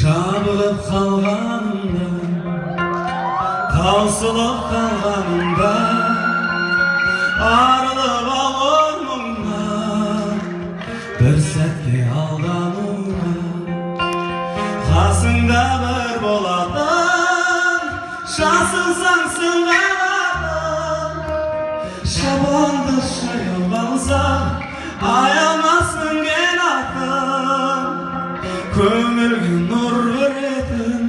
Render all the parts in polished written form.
Жабылып қалғанымда, таусылып қалғанымда, арылып алыр мұңнан, бір сәтке алдануға. Қасыңда бір болатын, жасылсаң сыңғалатын, шабанды шайып алсаң, аямассың қанатын. Көңілге нұр беретін,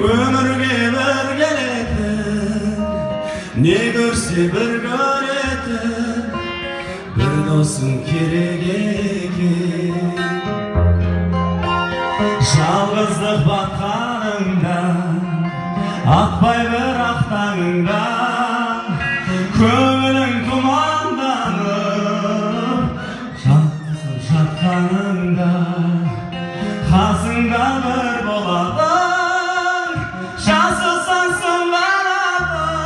өмірге бір келетін, не көрсе бір көретін, бір досың керек екен. Жалғыздық батқаныңда, атпай бір ақтаңыңда, көңілің тұманданып, жатқызып жатқаныңда, қасыңда бір болатын, жасылсаң сыңғалатын,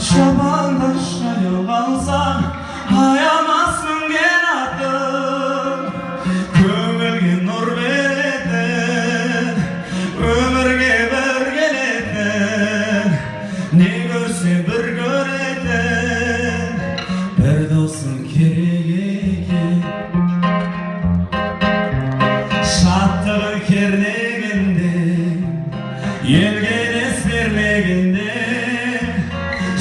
шабанда шайып алсаң, аямассың қанатын. Көңілге нұр беретін, өмірге бір келетін, не көрсе бір көретін, бір досың керек екен. Шаттығын кернегенде, елге дес бермегенде,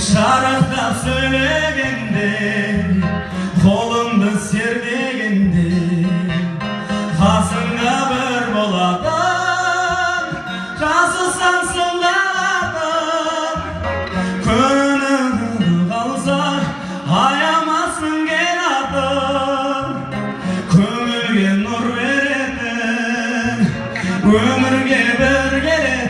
шарықтап сөйлегенде, қолымды сердегенде, қасыңда бір болатын, жасылсаң сыңғалатын. Күнің қалса, аямассың қанатын. Көңілге нұр беретін, өмірге бір келетін,